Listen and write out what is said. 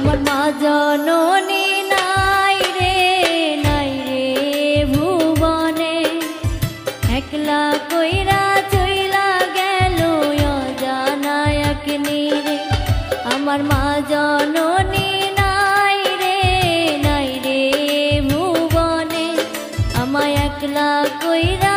আমার মা জননী নাই রে ভুবনে, একলা কইরা চইলা গেল অজানা এক নীরে। আমার মা জননী নাই রে ভুবনে, আমায় একলা কইরা